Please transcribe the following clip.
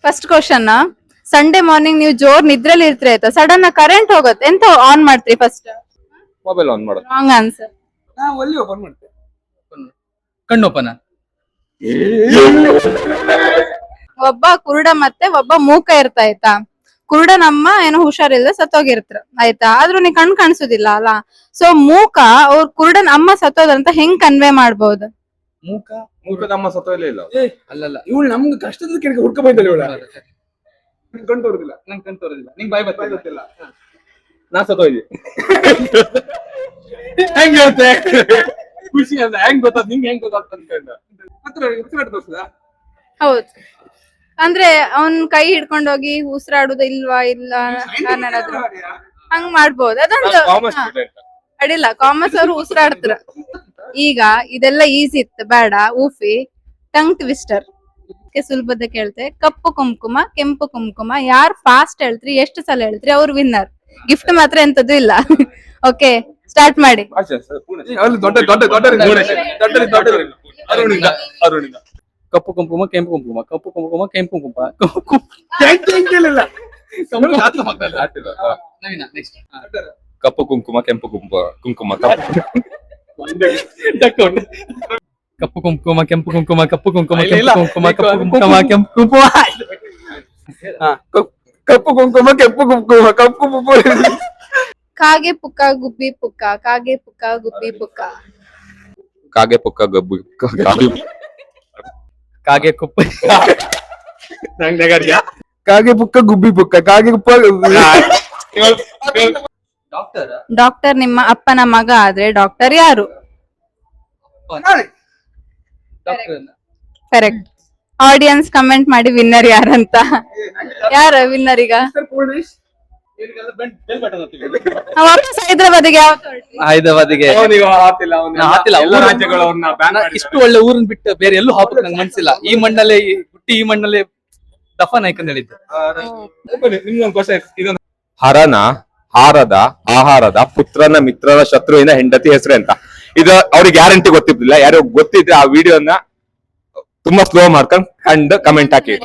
First question, Sunday morning ನೀವು ಜೋರ್ ನಿದ್ರೆಲಿ ಇರ್ತೀರಿ ಆಯ್ತಾ, ಸಡನ್ ಕರೆಂಟ್ ಹೋಗುತ್ತೆ, ಎಂತ ಆನ್ ಮಾಡ್ತೀರಿ ಫಸ್ಟ್? ಮೊಬೈಲ್ ಆನ್ ಮಾಡೋದು. Wrong answer. ಒಲ್ಲಿ ಓಪನ್ ಮಾಡ್ತೆ. ಕಣ್ಣು ಓಪನ್. ಒಬ್ಬ ಕುರುಡ ಮತ್ತೆ ಒಬ್ಬ ಮೂಕ ಇರ್ತಾ ಆಯ್ತಾ. ಕುರುಡನಮ್ಮ ಏನೋ ಹುಷಾರಿಲ್ಲದೆ ಸತ್ತೋಗಿರ್ತಾರ ಆಯ್ತಾ, ಆದ್ರೂ ನೀ ಕಣ್ ಕಾಣಿಸೋದಿಲ್ಲ ಅಲ್ಲ. ಸೊ ಮೂಕ ಅವ್ರ ಕುರುಡನ್ ಅಮ್ಮ ಸತ್ತೋದಂತ ಹೆಂಗ್ ಕನ್ವೆ ಮಾಡ್ಬೋದು? ಮೂಕದ ಅಮ್ಮ ಸತ್ತೋಯ್ಲೇ ಇಲ್ಲ. ಅಲ್ಲಲ್ಲ, ಇವಳು ನಮ್ಗೆ ಕಷ್ಟದ ಕೆಳಗೆ ಹುಡ್ಕ ಬಂದಿಲ್ಲ ಇವಳ. ಕಣ್ ತೋರುದಿಲ್ಲ. ನಂಗೆ ಕಣ್ ತೋರಿಲ್ಲ, ನಿಂಗೆ ಬಾಯ್ ಬಾಯ್ ಗೊತ್ತಿಲ್ಲ. ಗೊತ್ತಿಲ್ಲ. ನಾ ಸತ್ತೋಯ್ದಿ. ಹೆಂಗ್ ಹೇಳ್ತೆ? ಖುಷಿ ಅಲ್ಲ, ಹೆಂಗ್ ಗೊತ್ತಾದ್ ನಿಂಗೆ, ಹೆಂಗ್ ಗೊತ್ತಾಗ್ತ ಅನ್ಕೊಂಡ. ಹತ್ರ ತೋರ್ಸದ. ಹೌದು, ಅಂದ್ರೆ ಅವನ್ ಕೈ ಹಿಡ್ಕೊಂಡ್ ಹೋಗಿ ಉಸಿರಾಡುದ ಇಲ್ವಾ ಇಲ್ಲ ನಾನೇನಾದ್ರು ಹಂಗ್ ಮಾಡ್ಬೋದು. ಅದೊಂದು ಕಾಮರ್ಸ್ ಹಾ, ಸ್ಟೂಡೆಂಟ್. ಅಡಿಲ್ಲ, ಕಾಮರ್ಸ್ ಅವ್ರು ಉಸಿರಾಡ್ತಾರ. ಈಗ ಇದೆಲ್ಲ ಈಸಿ ಇತ್ತು, ಬೇಡ ಊಫಿ. ಟಂಗ್ ಟ್ವಿಸ್ಟರ್ ಸುಲಭದ ಕೇಳ್ತೆ. ಕಪ್ಪು ಕುಂಕುಮ ಕೆಂಪು ಕುಂಕುಮ, ಯಾರ್ ಫಾಸ್ಟ್ ಹೇಳ್ತ್ರಿ, ಎಷ್ಟು ಸಲ ಹೇಳ್ತ್ರಿ, ಅವ್ರು ವಿನ್ನರ್. ಗಿಫ್ಟ್ ಮಾತ್ರ ಎಂತದ್ದು ಇಲ್ಲ. ಓಕೆ, ಸ್ಟಾರ್ಟ್ ಮಾಡಿ. ಅಲ್ಲಿ ದೊಡ್ಡ ದೊಡ್ಡ ದೊಡ್ಡ ದೊಡ್ಡ ಅರುಣಿಂದ ಅರುಣಿಂದ. ಕಪ್ಪು ಕುಂಕುಮ ಕೆಂಪು ಕುಂಕುಮ, ಕಪ್ಪು ಕುಂಕುಮ ಕೆಂಪು ಕುಂಕುಮ, ಕೇಳಿಲ್ಲ. ನವೀನ ನೆಕ್ಸ್ಟ್. ಕಪ್ಪು ಕುಂಕುಮ ಕೆಂಪು ಕುಂಕುಮ ಕಪ್ಪು ಕುಂಕುಮ ಕೆಂಪು ಕುಂಕುಮ, ಕಪ್ಪು ಕುಂಕುಮ ಇಲ್ಲ, ಕೆಂಪು ಕುಂಕುಮ, ಕಪ್ಪು ಕುಂಕುಮ ಕೆಂಪು ಕುಂಕುಮ. ಕಪ್ಪು ಕುಂಕುಮ ಕೆಂಪು ಕುಂಕುಮ ಕಪ್ಪು ಕುಂಕುಮ. ಕಾಗೆ ಪುಕ್ಕ ಗುಬ್ಬಿ ಪುಕ್ಕ, ಕಾಗೆ ಪುಕ್ಕ ಗುಬ್ಬಿ ಪುಕ್ಕ. ಕಾಗೆ ಪುಕ್ಕ ಗಬ್ಬು ಕಾಗೆ ಕುಪ್ಪ. ಕಾಗೆ ಪುಕ್ಕ ಗುಬ್ಬಿ ಪುಕ್ಕ, ಕಾಗೆ ಕುಪ್ಪ. ಡಾಕ್ಟರ್ ಡಾಕ್ಟರ್ ನಿಮ್ಮ ಅಪ್ಪನ ಮಗ ಆದ್ರೆ ಡಾಕ್ಟರ್ ಯಾರು? ಕರೆಕ್ಟ್. ಆಡಿಯನ್ಸ್ ಕಮೆಂಟ್ ಮಾಡಿ ವಿನ್ನರ್ ಯಾರಂತ. ಯಾರ ವಿನ್ನರ್ ಈಗ? ನಾವ್ ವಾಪಸ್ ಹೈದ್ರಾಬಾದಿಗೆ ಯಾವತ್ತು ಹೊರಟ್ವಿ? ಹೈದರಾಬಾದಿಗೆ ಹಾತಿಲ್ಲ ಎಲ್ಲ ರಾಜ್ಯಗಳವ್ರನ್ನ ಬ್ಯಾನ್ ಮಾಡಿ ಇಷ್ಟು ಒಳ್ಳೆ ಊರನ್ನ ಬಿಟ್ಟು ಬೇರೆ ಎಲ್ಲೂ ಹಾಕಕ್ ನಂಗೆ ಮನ್ಸಿಲ್ಲ. ಈ ಮಣ್ಣಲ್ಲೇ ಹುಟ್ಟಿ ಈ ಮಣ್ಣಲ್ಲೇ ದಫನ್ ಆಯ್ಕಂತ ಹೇಳಿದ್ದು. ನಿಮ್ಗೊಂದು ಕ್ವಶನ್. ಇದೊಂದು ಹರನ ಹಾರದ ಆಹಾರದ ಪುತ್ರನ ಮಿತ್ರನ ಶತ್ರುವಿನ ಹೆಂಡತಿ ಹೆಸರು ಅಂತ. ಇದು ಅವ್ರಿಗೆ ಗ್ಯಾರಂಟಿ ಗೊತ್ತಿರ್ಲಿಲ್ಲ. ಯಾರು ಗೊತ್ತಿದ್ರೆ ಆ ವಿಡಿಯೋನ ತುಂಬಾ ಸ್ಲೋ ಮಾಡ್ಕೊಂಡು ಕಂಡು ಕಮೆಂಟ್ ಹಾಕಿ.